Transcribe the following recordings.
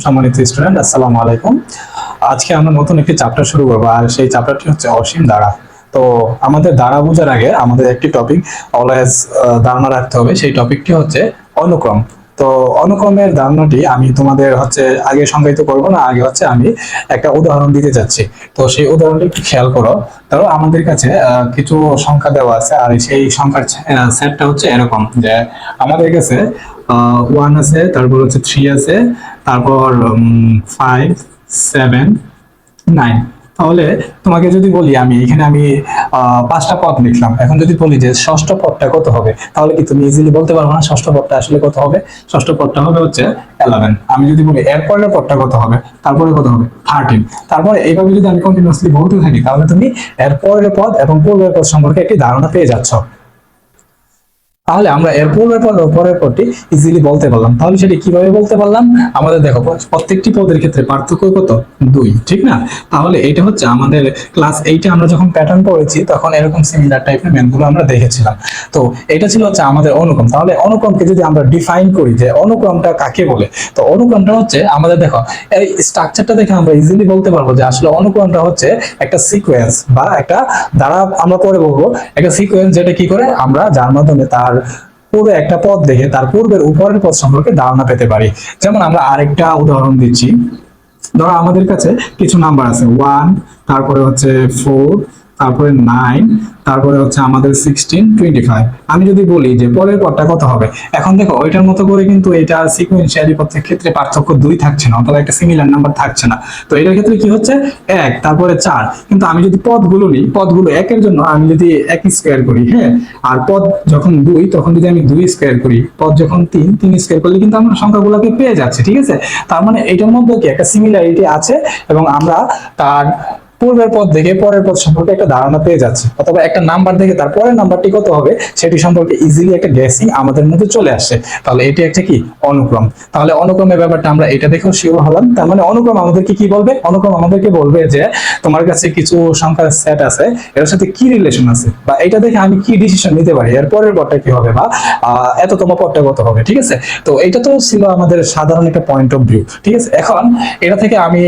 সম্মানিত স্টুডেন্ট, আসসালামু আলাইকুম। আজকে আমরা নতুন একটি চ্যাপ্টার শুরু করবো, আর সেই চ্যাপ্টারটি হচ্ছে অসীম ধারা। তো আমাদের ধারা বোঝার আগে আমাদের একটি টপিক অলওয়েজ ধারণা রাখতে হবে, সেই টপিকটি হচ্ছে অনুক্রম। তো অনুক্রমের ধারণাটি আমি তোমাদের হচ্ছে আগে সংজ্ঞায়িত করবো না, আগে হচ্ছে আমি একটা উদাহরণ দিতে যাচ্ছি। তো সেই উদাহরণটি একটু খেয়াল করো। ধরো আমাদের কাছে কিছু সংখ্যা দেওয়া আছে, আর সেই সংখ্যার সেটটা হচ্ছে এরকম যে আমাদের কাছে 1 আছে, তারপর হচ্ছে 3 আছে, তারপর 5, 7, 9। তাহলে তোমাকে যদি বলি আমি এখানে আমি 5টা পদ লিখলাম, এখন যদি বলি যে ষষ্ঠ পদটা কত হবে, তাহলে কি তুমি ইজিলি বলতে পারবে না ষষ্ঠ পদটা আসলে কত হবে? ষষ্ঠ পদটা হবে হচ্ছে 11। আমি যদি বলি এর পরের পদটা কত হবে, তারপরে কত হবে 13। তারপরে এইভাবে যদি আমি কন্টিনিউয়াসলি বলতে থাকি, তাহলে তুমি এর পরের পদ এবং পূর্বের পদ সম্পর্কে একটি ধারণা পেয়ে যাচ্ছ। তাহলে আমরা এর পরের পরটি ইজিলি বলতে পারলাম। তাহলে সেটি কিভাবে বলতে পারলাম? আমাদের দেখো প্রত্যেকটি পদের ক্ষেত্রে পার্থক্য কত? 2, ঠিক না? তাহলে এটা হচ্ছে আমাদের ক্লাস 8-এ আমরা যখন প্যাটার্ন পড়েছি তখন এরকম সিমিলার টাইপের ম্যাথগুলো আমরা দেখেছিলাম। তো এটা ছিল হচ্ছে আমাদের অনুক্রম। তাহলে অনুক্রমকে যদি আমরা ডিফাইন করি যে অনুক্রমটা কাকে বলে, তো অনুক্রমটা হচ্ছে আমাদের দেখো এই স্ট্রাকচারটা দেখে আমরা ইজিলি বলতে পারবো যে আসলে অনুক্রমটা হচ্ছে একটা সিকোয়েন্স বা একটা দ্বারা আমরা পরে বলবো একটা সিকোয়েন্স, যেটা কি করে আমরা যার মাধ্যমে তার পূর্বে একটা পদ দেখে তার পূর্বের উপরের পদ সম্পর্কে ধারণা পেতে পারি। যেমন আমরা আরেকটা উদাহরণ দিচ্ছি। ধরো আমাদের কাছে কিছু নাম্বার আছে 1, তারপরে হচ্ছে 4, তারপরে 9, তারপরে হচ্ছে আমাদের 16, 25। আমি যদি বলি যে পরের পদটা কত হবে, এখন দেখো ওইটার মতো করে কিন্তু এটা সিকোয়েন্সিয়ালি প্রত্যেক ক্ষেত্রে পার্থক্য 2 থাকছে না, অথবা একটা সিমিলার নাম্বার থাকছে না। তো এটার ক্ষেত্রে কি হচ্ছে 1, তারপরে 4। কিন্তু আমি যদি পদগুলো নিই, পদগুলো 1 এর জন্য আমি যদি 1 স্কয়ার করি, হ্যাঁ, আর পদ যখন 2 তখন যদি আমি 2 স্কয়ার করি, পদ যখন 3, 3 স্কয়ার করলে কিন্তু আমরা সংখ্যাগুলোকে পেয়ে যাচ্ছি, ঠিক আছে? তার মানে এটার মধ্যে কি একটা সিমিলারিটি আছে, এবং আমরা তার পূর্বের পদ দেখে পরের পদ সম্পর্কে একটা ধারণা পেয়ে যাচ্ছে, অথবা একটা নাম্বার দেখে তার পরের নাম্বারটি কত হবে সেটি সম্পর্কে ইজিলি একটা গেসিং আমাদের মধ্যে চলে আসছে। তাহলে এটি একটা কি অনুক্রম। তাহলে অনুক্রমের ব্যাপারটা আমরা এটা দেখেও শিওর হলাম। তার মানে অনুক্রম আমাদেরকে কি বলবে? অনুক্রম আমাদেরকে বলবে যে তোমার কাছে কিছু সংখ্যার সেট আছে, এর সাথে কি রিলেশন আছে, বা এটা দেখে আমি কি ডিসিশন নিতে পারি এর পরের পদটা কি হবে, বা এততম পদটা কত হবে, ঠিক আছে? তো এটা তো ছিল আমাদের সাধারণ একটা পয়েন্ট অফ ভিউ, ঠিক আছে? এখন এটা থেকে আমি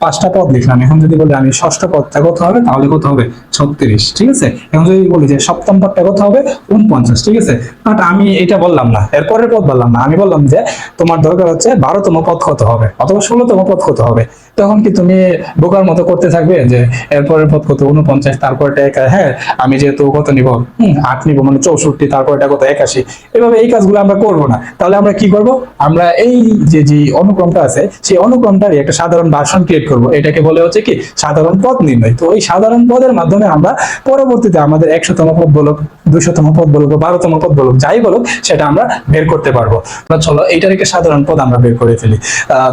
5টা পদ লিখলাম। এখন যদি বলি আমি ষষ্ঠ পদটা কত হবে, তাহলে কত হবে 36, ঠিক আছে? এখন যদি বলি যে সপ্তম পদটা কত হবে 49, ঠিক আছে? বাট আমি এটা বললাম না, এর পরের পদ বললাম না, আমি বললাম যে তোমার দরকার হচ্ছে 12তম পদ কত হবে, অথবা 16তম পদ কত হবে। তখন কি তুমি বোকার মতো করতে থাকবে যে এর পরের পদ কত 49, তারপরটা হ্যাঁ আমি যেহেতু কত নিব 8 নিব, মানে 64, তারপরটা কত 81। এভাবে এই কাজগুলো আমরা করব না। তাহলে আমরা কি করব? আমরা এই যে অনুক্রমটা আছে সেই অনুক্রমটারই একটা সাধারণ ভার্সন ক্রিয়েট করব। এটাকে বলে হচ্ছে কি সাধারণ পদ নির্ণয়। তো এই সাধারণ পদের মাধ্যমে আমরা পরবর্তীতে আমাদের 100তম পদ বলুক, 200তম পদ বলুক, 12তম পদ বলুক, যাই বলুক সেটা আমরা বের করতে পারবো। চলো এইটার একটা সাধারণ পদ আমরা বের করে ফেলি।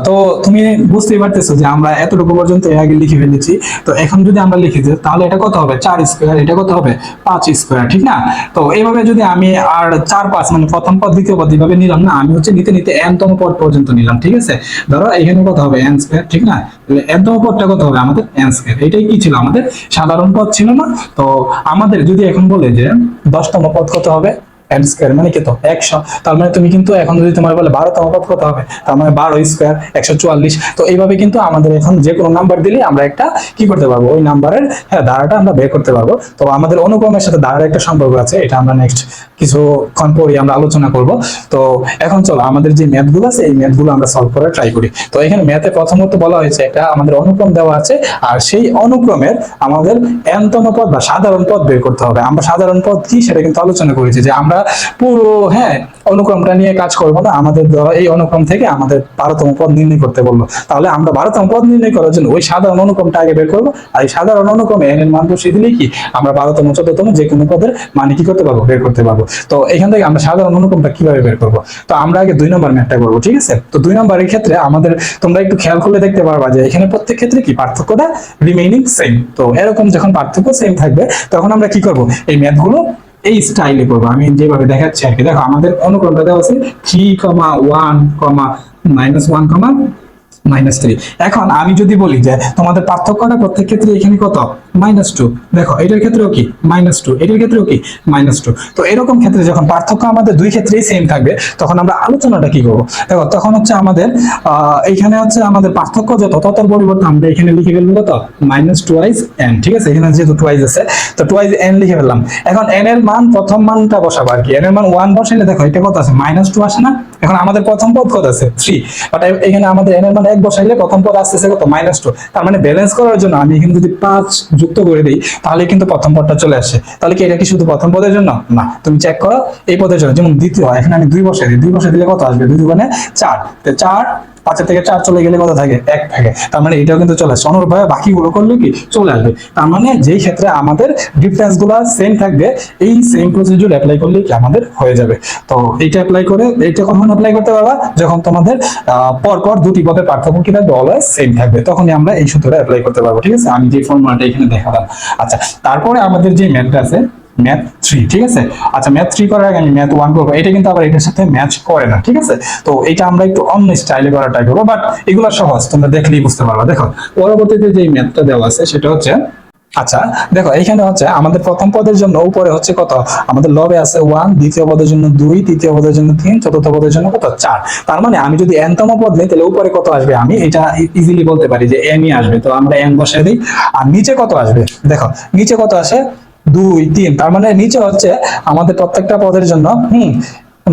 তো তুমি বুঝতেই পারতেছো যে আমরা এতটুকু পর্যন্ত এর আগে লিখে ফেলেছি। তো এখন যদি আমরা লিখি যে তাহলে এটা কত হবে 4 স্কয়ার, এটা কত হবে 5 স্কয়ার, ঠিক না? তো এইভাবে যদি আমি আর 4, 5 মানে প্রথম পদ দ্বিতীয় পদ এইভাবে নিলাম না, আমি হচ্ছে নিতে নিতে n-তম পদ পর্যন্ত নিলাম, ঠিক আছে? ধরো এখানে কত হবে n স্কয়ার, ঠিক না? তাহলে n-তম পদটা কত হবে আমাদের n স্কয়ার। এটাই কি ছিল আমাদের সাধারণ পদ, ছিল না? তো আমাদের যদি এখন বলে যে 10তম পদ কত হবে n স্কয়ার, মানে কত 100। তার মানে তুমি কিন্তু এখন যদি তোমার বলে 12তম পদ কত হবে, তার মানে 12 স্কয়ার 144। তো এইভাবে কিন্তু আমাদের এখন যে কোনো নাম্বার দিলে আমরা একটা কি করতে পারবো, ওই নাম্বারের ধারাটা আমরা বের করতে পারবো। তো আমাদের অনুক্রমের সাথে ধারার একটা সম্পর্ক আছে, এটা আমরা নেক্সট কিছুক্ষণ পরে আমরা আলোচনা করব। তো এখন চলো আমাদের যে ম্যাথগুলো আছে এই ম্যাথগুলো আমরা সলভ করার ট্রাই করি। তো এখানে ম্যাথে প্রথমত বলা হয়েছে এটা আমাদের অনুক্রম দেওয়া আছে, আর সেই অনুক্রমের আমাদের n-তম পদ বা সাধারণ পদ বের করতে হবে। আমরা সাধারণ পদ কি সেটা কিন্তু আলোচনা করেছি, যে আমরা পুরো অনুক্রমটা নিয়ে কাজ করব না, আমাদের এই অনুক্রম থেকে আমাদের 12তম পদ নির্ণয় করতে বললো। তাহলে আমরা 12তম পদ নির্ণয় করার জন্য ওই সাধারণ অনুক্রমটা আগে বের করবো, আর এই সাধারণ অনুক্রমে n এর মান বসিয়ে দিলেই কি আমরা 12তম 14তম যে কোনো পদের মানে কি করতে পারবো, বের করতে পারবো। তো এখান থেকে আমরা সাধারণ অনুক্রমটা কিভাবে বের করবো, তো আমরা আগে 2 নম্বর ম্যাথটা করবো, ঠিক আছে? তো 2 নম্বরের ক্ষেত্রে আমাদের তোমরা একটু খেয়াল করলে দেখতে পারবা যে এখানে প্রত্যেক ক্ষেত্রে কি পার্থক্যটা রিমেইনিং সেম। তো এরকম যখন পার্থক্য সেম থাকবে তখন আমরা কি করব, এই ম্যাথগুলো এই স্টাইলে করবো, আমি যেভাবে দেখাচ্ছি আর কি। দেখো আমাদের অনুক্রমটা দেওয়া আছে 3, 1, -1, -3। এখন আমি যদি বলি যে তোমাদের পার্থক্যটা প্রত্যেক ক্ষেত্রে এখানে কত, -2, দেখো এটার ক্ষেত্রেও কি -2, এটার ক্ষেত্রেও কি -2। তো এরকম ক্ষেত্রে যখন পার্থক্য আমাদের দুই ক্ষেত্রেই সেম থাকবে তখন আমরা আলোচনাটা কি করবো, দেখো তখন হচ্ছে আমাদের এইখানে হচ্ছে আমাদের পার্থক্য যত ততর পরিবর্তে আমরা এখানে লিখে ফেলবো কত, -2n, ঠিক আছে, এখানে যেহেতু টুয়াইস আছে তো টুয়াইস n লিখে ফেললাম। এখন n এর মান প্রথম মানটা বসাবো আর কি, n এর মান 1 বসাইলে দেখো এটা কত আছে, -2 আসে না। এখন আমাদের প্রথম পদ কত আছে, 3, বাট এখানে আমাদের n এর মান 1 বসাইলে প্রথম পদ আসতেছে কত, -2। তার মানে ব্যালেন্স করার জন্য আমি এখানে যদি 5 যুক্ত করে দিই তাহলে কিন্তু প্রথম পদটা চলে আসে। তাহলে কি এটা কি শুধু প্রথম পদের জন্য না, তুমি চেক করো এই পদের জন্য। যেমন দ্বিতীয়, এখানে আমি 2 বসাই দিই, 2 বসাই দিলে কত আসবে, 2 দুগুণে 4, তো 4, 5 থেকে 4 চলে গেলে কত থাকে, 1 থাকে। তার মানে এটাও কিন্তু চলে আসে, অনুরূপভাবে বাকিগুলো করলে কি চলে আসবে। তার মানে যেই ক্ষেত্রে আমাদের ডিফারেন্স গুলা সেম থাকবে এই সেম প্রসিডিউর অ্যাপ্লাই করলে কি আমাদের হয়ে যাবে। তো এইটা অ্যাপ্লাই করে, এইটা কখন অ্যাপ্লাই করতে পারবা, যখন তোমাদের পরপর দুটি পদের পার্থক্য কি থাকবে, অলওয়েজ সেম থাকবে, তখনই আমরা এই সূত্রটা অ্যাপ্লাই করতে পারবো। ঠিক আছে, আমি যে ফর্মুলাটা এখানে দেখালাম। আচ্ছা, তারপরে আমাদের যে ম্যাথটা আছে ম্যাথ 3, ঠিক আছে। আচ্ছা, ম্যাথ 3 করার আগে আমি ম্যাথ 1 করবো, এটা কিন্তু আবার এটার সাথে ম্যাচ করে না, ঠিক আছে। তো এটা আমরা একটু অন্য স্টাইলে করার ট্রাই করবো, বাট এগুলো সহজ, তোমরা দেখলেই বুঝতে পারবা। দেখো পরবর্তীতে যে ম্যাথটা দেওয়া আছে সেটা হচ্ছে, আচ্ছা দেখো এখানে হচ্ছে আমাদের প্রথম পদের জন্য উপরে হচ্ছে কত, আমাদের লবে আছে 1, দ্বিতীয় পদের জন্য 2, তৃতীয় পদের জন্য 3, চতুর্থ পদের জন্য কত, 4। তার মানে আমি যদি n তম পদ নেই তাহলে উপরে কত আসবে, আমি এটা ইজিলি বলতে পারি যে n ই আসবে। তো আমরা n বসাই দিই, আর নিচে কত আসবে, দেখো নিচে কত আসে, 2, 3। তার মানে নিচে হচ্ছে আমাদের প্রত্যেকটা পদের জন্য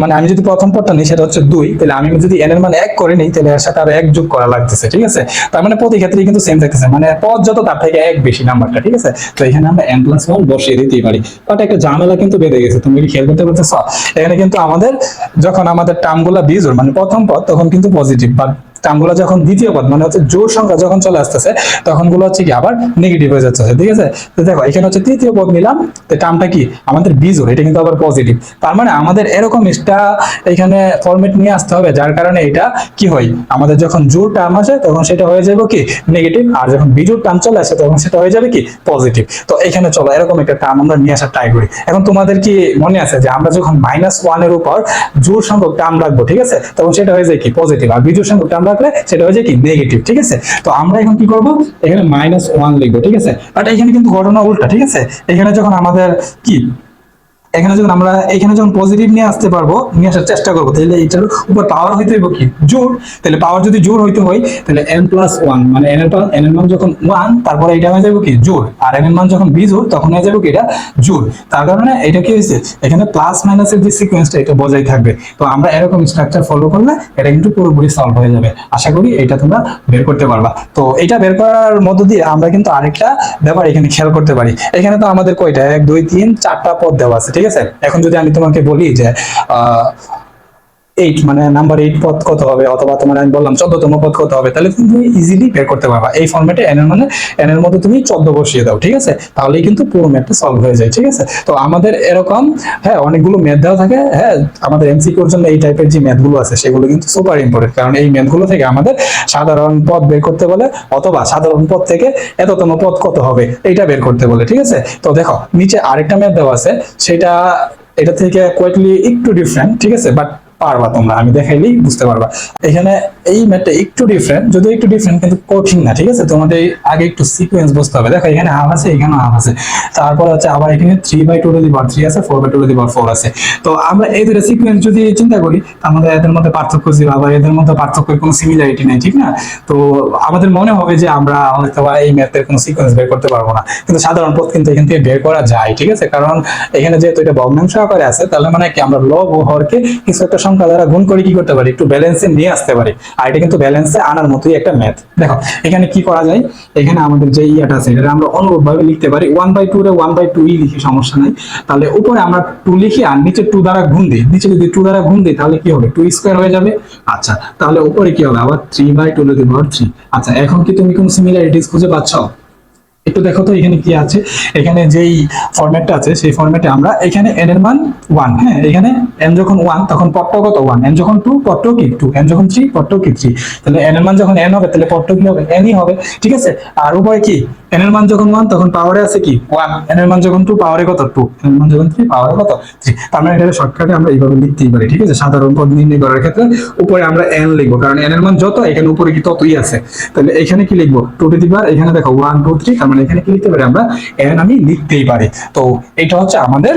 মানে আমি যদি প্রথম পদটা নিই সেটা হচ্ছে 2, তাহলে আমি যদি n এর মান 1 করে নিই তাহলে এর সাথে আর 1 যোগ করা লাগতেছে, ঠিক আছে। তার মানে প্রতি ক্ষেত্রেই কিন্তু সেম থাকতেছে, মানে পদ যত তার থেকে 1 বেশি নাম্বারটা, ঠিক আছে। তো এখানে আমরা n+1 বসিয়ে দিতেই পারি, বাট একটা ঝামেলা কিন্তু বেঁধে গেছে, তুমি কি খেয়াল করতে পারতেছ। এখানে কিন্তু আমাদের যখন আমাদের টার্মগুলো বিজোড় মানে প্রথম পদ তখন কিন্তু পজিটিভ, বাট টার্মগুলো যখন দ্বিতীয় পদ মানে হচ্ছে জোড় সংখ্যা যখন চলে আসতেছে তখন গুলো হচ্ছে কি আবার নেগেটিভ হয়ে যাচ্ছে, ঠিক আছে। তো দেখো এখানে হচ্ছে তৃতীয় পদ নিলাম, তো টার্মটা কি আমাদের বিজোড়, এটা কিন্তু আবার পজিটিভ। তার মানে আমাদের এরকম একটা এখানে ফরম্যাট নিয়ে আসতে হবে যার কারণে এটা কি হয়, আমাদের যখন জোড় টার্ম আসে তখন সেটা হয়ে যাবে কি নেগেটিভ, আর যখন বিজোড় টার্ম চলে আসে তখন সেটা হয়ে যাবে কি পজিটিভ। তো এখানে চলো এরকম একটা টার্ম আমরা নিয়ে আসার ট্রাই করি। এখন তোমাদের কি মনে আছে যে আমরা যখন -1 এর উপর জোড় সংখ্যক টার্ম রাখবো, ঠিক আছে, তখন সেটা হয়ে যায় কি পজিটিভ, আর বিজোড় সংখ্যক টার্ম রাখলে সেটা হয়ে যায় কি নেগেটিভ, ঠিক আছে। তো আমরা এখন কি করব, এখানে -1 লিখবো, ঠিক আছে। বাট এখানে কিন্তু ঘটনা উল্টা, ঠিক আছে। এখানে যখন আমাদের কি, এখানে যখন আমরা এখানে যখন পজিটিভ নিয়ে আসতে পারবো, নিয়ে আসার চেষ্টা করবো, তাহলে এটার উপর পাওয়ার হইতে হইব কি জোড়। তাহলে পাওয়ার যদি জোড় হইতে হয় তাহলে n+1 মানে n এর মান যখন 1 তারপরে এটা হয়ে যাবে কি জোড়, আর n এর মান যখন বিজোড় তখন হয়ে যাবে কি এটা জোড়। তার কারণে এটা কি হয়েছে, এখানে প্লাস মাইনাসের যে সিকোয়েন্সটা এটা বজায় থাকবে। তো আমরা এরকম স্ট্রাকচার ফলো করলে এটা কিন্তু পুরোপুরি সলভ হয়ে যাবে। আশা করি এটা তোমরা বের করতে পারবা। তো এটা বের করার মধ্য দিয়ে আমরা কিন্তু আরেকটা ব্যাপার এখানে খেয়াল করতে পারি। এখানে তো আমাদের কয়টা 1, 2, 3, 4টা পদ দেওয়া আছে, ঠিক আছে। এখন যদি আমি তোমাকে বলি যে 8 মানে নাম্বার 8 পদ কত হবে, অথবা তোমার আমি বললাম 14তম পদ কত হবে, তাহলে তুমি ইজিলি বের করতে পারবা। এই ফরম্যাটে n এর মানে n এর মধ্যে তুমি 14 বসিয়ে দাও, ঠিক আছে, তাহলেই কিন্তু পুরো ম্যাথটা সলভ হয়ে যায়, ঠিক আছে। তো আমাদের এরকম অনেকগুলো ম্যাথ দেওয়া থাকে, আমাদের এমসিকিউর জন্য এই টাইপের যে ম্যাথগুলো আছে সেগুলো কিন্তু সুপার ইম্পর্টেন্ট, কারণ এই ম্যাথগুলো থেকে আমাদের সাধারণ পদ বের করতে বলে, অথবা সাধারণ পদ থেকে এততম পদ কত হবে এইটা বের করতে বলে, ঠিক আছে। তো দেখো নিচে আরেকটা ম্যাথ দেওয়া আছে, সেটা এটা থেকে কোয়াইটলি একটু ডিফারেন্ট, ঠিক আছে, বাট পারবা তোমরা, আমি দেখাইলেই বুঝতে পারবা। এখানে এই ম্যাথটা একটু ডিফারেন্ট, যদিও একটু ডিফারেন্ট কিন্তু কঠিন না, ঠিক আছে। তোমাদের আগে একটু সিকোয়েন্স বুঝতে হবে। দেখো এখানে হাফ আছে, এখানে হাফ আছে, তারপর হচ্ছে আবার এখানে 3/2^3 আছে, 4/2^4 আছে। তো আমরা এই দুটো সিকোয়েন্স যদি চিন্তা করি আমাদের এদের মধ্যে পার্থক্য ছিল, আবার এদের মধ্যে পার্থক্যের কোনো সিমিলারিটি নেই, ঠিক না। তো আমাদের মনে হবে যে আমরা হয়তো এই ম্যাথের কোনো সিকোয়েন্স বের করতে পারবো না, কিন্তু সাধারণ পদ কিন্তু এখান থেকে বের করা যায়, ঠিক আছে। কারণ এখানে যেহেতু এটা ভগ্নাংশ আকারে আছে তাহলে মানে কি আমরা লব ও হরকে কিছু একটা সংখ্যা দ্বারা গুণ করে কি করতে পারি, একটু ব্যালেন্সে নিয়ে আসতে পারি। আর এটা কিন্তু ব্যালেন্সে আনার মতোই একটা ম্যাথ। দেখো এখানে কি করা যায়, এখানে আমাদের যে ইয়াটা আছে এটা আমরা অনুরূপভাবে লিখতে পারি, 1/2 রে 1/2 লিখি, সমস্যা নাই। তাহলে উপরে আমরা 2 লিখি আর নিচে 2 দ্বারা গুণ দিই, নিচে যদি 2 দ্বারা গুণ দিই তাহলে কি হবে 2² হয়ে যাবে। আচ্ছা তাহলে উপরে কি হবে আবার 3/2^3। আচ্ছা এখন কি তুমি কোন সিমিলারিটিস খুঁজে পাচ্ছ? একটু দেখো তো এখানে কি আছে। এখানে যেই ফরম্যাটটা আছে সেই ফরম্যাটে আমরা এখানে n এর মান 1, হ্যাঁ এখানে n যখন 1 তখন পদটাও কত 1, n যখন 2 পদটাও কি 2, n যখন 3 পদটাও কি 3। তাহলে n এর মান যখন n হবে তাহলে পদটাও কি হবে n ই হবে, ঠিক আছে। আর উপরে কি n এর মান যখন 1 তখন পাওয়ারে আছে কি 1, n এর মান যখন 2 পাওয়ারে কত 2, n এর মান যখন 3 পাওয়ারে কত 3। তার মানে এটা শর্টকাটে আমরা এইভাবে লিখতেই পারি, ঠিক আছে। সাধারণ পদ নির্ণয় করার ক্ষেত্রে উপরে আমরা n লিখবো, কারণ n এর মান যত এখানে উপরে কি ততই আছে। তাহলে এখানে কি লিখবো 2 টু দি পাওয়ার, এখানে দেখো 1 2 3, তার মানে এখানে কি লিখতে পারি আমরা n আমি লিখতেই পারি। তো এটা হচ্ছে আমাদের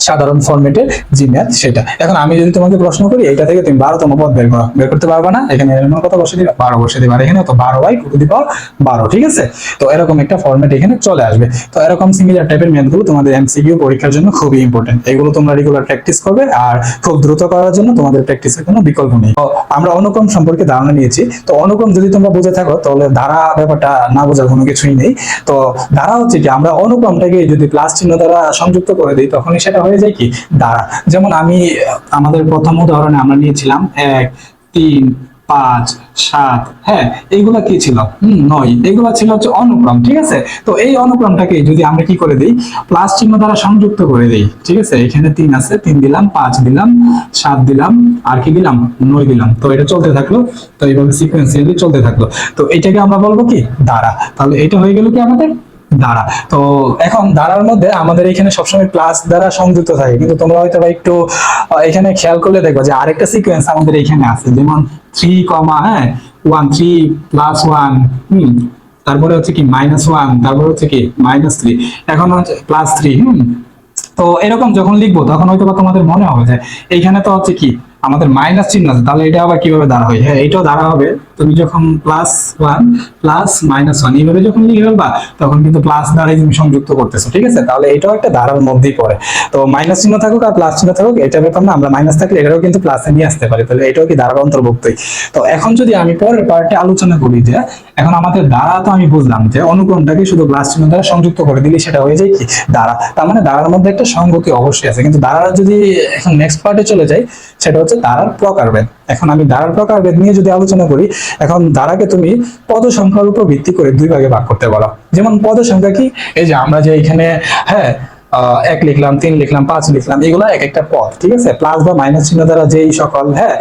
সাধারণ ফরম্যাটের যে ম্যাথ সেটা। এখন আমি যদি তোমাকে প্রশ্ন করি এটা থেকে তুমি 12তম পদ বের করতে পারবে না, এখানে এর মান কত বসে দিবা 12 বসে দিবা, আর এখানে তো 12/2 ঠিক আছে। তো এরকম একটা ফরম্যাট এখানে চলে আসবে। তো এরকম সিমিলার টাইপের ম্যাথগুলো তোমাদের এমসিকিউ পরীক্ষার জন্য খুবই ইম্পর্টেন্ট, এগুলো তোমরা রেগুলার প্র্যাকটিস করবে আর খুব দ্রুত করার জন্য তোমাদের প্র্যাকটিসের কোনো বিকল্প নেই। তো আমরা অনুক্রম সম্পর্কে ধারণা নিয়েছি। তো অনুক্রম যদি তোমরা বুঝে থাকো তাহলে ধারা ব্যাপারটা না বোঝার কোনো কিছুই নেই। তো ধারা হচ্ছে কি আমরা অনুক্রমটাকে যদি প্লাস চিহ্ন দ্বারা সংযুক্ত করে দিই তখনই সেটা হয়ে যায় কি ধারা। যেমন আমি আমাদের প্রথম উদাহরণে আমরা নিয়েছিলাম 1 3 5 7, হ্যাঁ এইগুলা কি ছিল 9, এগুলা ছিল হচ্ছে অনুক্রম, ঠিক আছে। তো এই অনুক্রমটাকে যদি আমরা কি করে দিই প্লাস চিহ্ন দ্বারা সংযুক্ত করে দিই, ঠিক আছে। এখানে 3 আছে, 3 দিলাম, 5 দিলাম, 7 দিলাম, আর কি দিলাম 9 দিলাম। তো এটা চলতে থাকলো, তো এইভাবে সিকোয়েন্সিয়ালি চলতে থাকলো। তো এটাকে আমরা বলবো কি ধারা। তাহলে এটা হয়ে গেল কি আমাদের ধারা। তো এখন ধারার মধ্যে আমাদের এখানে সবসময় প্লাস দ্বারা সংযুক্ত থাকে, কিন্তু তোমরা হয়তো বা একটু এখানে খেয়াল করলে দেখবা যে আরেকটা সিকোয়েন্স আমাদের এখানে আছে, যেমন 3, হ্যাঁ 1 3 প্লাস 1, তারপরে হচ্ছে কি -1, তারপরে হচ্ছে কি -3, এখন হচ্ছে +3, তো এরকম যখন লিখবো তখন হয়তো বা তোমাদের মনে হবে যে এইখানে তো হচ্ছে কি আমাদের মাইনাস চিহ্ন আছে, তাহলে এটা আবার কিভাবে দ্বারা হয়। হ্যাঁ এটাও দ্বারা হবে, তুমি যখন +1 প্লাস -1 এইভাবে যখন লিখে ফেলবা তখন কিন্তু প্লাস দ্বারাই তুমি সংযুক্ত করতেছো, ঠিক আছে। তাহলে এটাও একটা ধারার মধ্যেই পড়ে। তো মাইনাস চিহ্ন থাকুক আর প্লাস চিহ্ন থাকুক এটা ব্যাপার না, আমরা মাইনাস থাকলে এটাও কিন্তু প্লাসে নিয়ে আসতে পারি, তাহলে এটাও কি ধারার অন্তর্ভুক্তই। তো এখন যদি আমি পরের পার্টে আলোচনা করি যে এখন আমাদের দ্বারা তো আমি বুঝলাম যে অনুক্রমটাকে শুধু প্লাস চিহ্ন দ্বারা সংযুক্ত করে দিলে সেটা হয়ে যায় কি দ্বারা। তার মানে দ্বারার মধ্যে একটা সংগতি অবশ্যই আছে, কিন্তু দ্বারা যদি এখন নেক্সট পার্টে চলে যাই সেটা হচ্ছে দ্বারার প্রকারভেদ। এখন আমি দ্বারার প্রকারভেদ নিয়ে যদি আলোচনা করি, এখন দ্বারাকে তুমি পদ সংখ্যার উপর ভিত্তি করে 2 ভাগে ভাগ করতে পারো। যেমন পদ সংখ্যা কি, এই যে আমরা যে এখানে হ্যাঁ 1 লিখলাম, 3 লিখলাম, 5 লিখলাম, এগুলো এক একটা পদ, ঠিক আছে। প্লাস বা মাইনাস চিহ্ন দ্বারা যেই সকল হ্যাঁ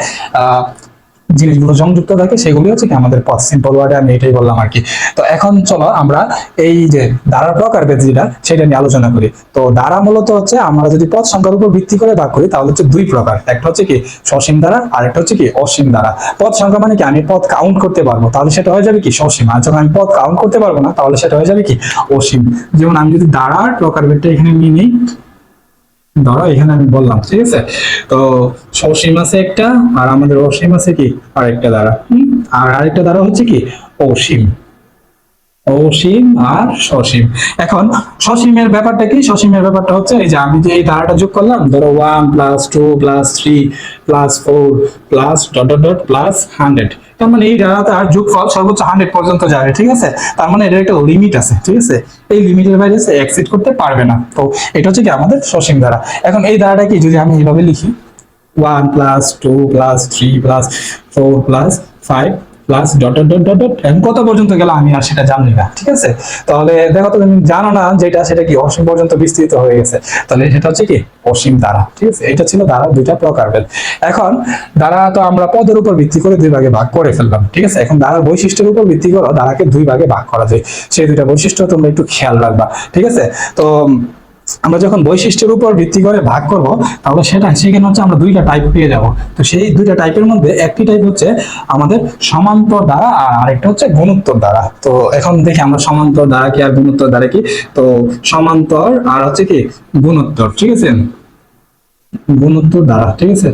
জিনিসগুলো সংযুক্ত থাকে সেগুলি হচ্ছে কি আমাদের পদ। সিম্পল ওয়ার্ডে আমি এটাই বললাম আর কি। তো এখন চলো আমরা এই যে ধারার প্রকারভেদ যেটা সেটা নিয়ে আলোচনা করি। তো ধারা মূলত হচ্ছে আমরা যদি পদ সংখ্যার উপর ভিত্তি করে ভাগ করি তাহলে হচ্ছে 2 প্রকার, একটা হচ্ছে কি সসীম ধারা আর একটা হচ্ছে কি অসীম ধারা। পদ সংখ্যা মানে কি আমি পদ কাউন্ট করতে পারবো তাহলে সেটা হয়ে যাবে কি সসীম, আর যখন আমি পদ কাউন্ট করতে পারবো না তাহলে সেটা হয়ে যাবে কি অসীম। যেমন আমি যদি ধারার প্রকারভেদটা এখানে নিয়ে নিই, ধরো এখানে আমি বললাম, ঠিক আছে। তো সসীম আছে একটা আর আমাদের অসীম আছে কি আরেকটা দ্বারা, আর আরেকটা দ্বারা হচ্ছে কি অসীম। অসীম আর সসীম। এখন সসীমের ব্যাপারটা কি, সসীমের ব্যাপারটা হচ্ছে এই যে আমি যে এই ধারাটা যোগ করলাম, ধরো 1 + 2 + 3 + 4 +... +100, তার মানে এই ধারাটা আর যোগফল সর্বোচ্চ 100 পর্যন্ত যাবে, ঠিক আছে। তার মানে এর একটা লিমিট আছে, ঠিক আছে। এই লিমিটের বাইরে সে এক্সিড করতে পারবে না। তো এটা হচ্ছে কি আমাদের সসীম ধারা। এখন এই ধারাটা কি যদি আমি এইভাবে লিখি 1 + 2 + 3 + 4 + 5 এখন কত পর্যন্ত গেল আমি আর সেটা জানি না, ঠিক আছে। তাহলে দেখো তো তুমি জানো না যেটা সেটা কি অসীম পর্যন্ত বিস্তৃত হয়ে গেছে, তাহলে সেটা হচ্ছে কি অসীম ধারা, ঠিক আছে। এটা ছিল ধারা 2টা প্রকারভেদ। এখন ধারা তো আমরা পদের উপর ভিত্তি করে 2 ভাগে ভাগ করে ফেললাম, ঠিক আছে। এখন ধারার বৈশিষ্ট্যের উপর ভিত্তি করে ধারাকে 2 ভাগে ভাগ করা যায়, সেই 2টা বৈশিষ্ট্য তোমরা একটু খেয়াল রাখবা, ঠিক আছে। তো আমরা যখন বৈশিষ্ট্যের উপর ভিত্তি করে ভাগ করব তাহলে সেখানে হচ্ছে আমরা 2টা টাইপ পেয়ে যাব। তো সেই 2টা টাইপের মধ্যে একটি টাইপ হচ্ছে আমাদের সমান্তর দ্বারা আর আরেকটা হচ্ছে গুণোত্তর দ্বারা। তো এখন দেখি আমরা সমান্তর দ্বারা কি আর গুণোত্তর দ্বারা কি। তো সমান্তর আর হচ্ছে কি গুণোত্তর, ঠিক আছে। গুণোত্তর দ্বারা, ঠিক আছে,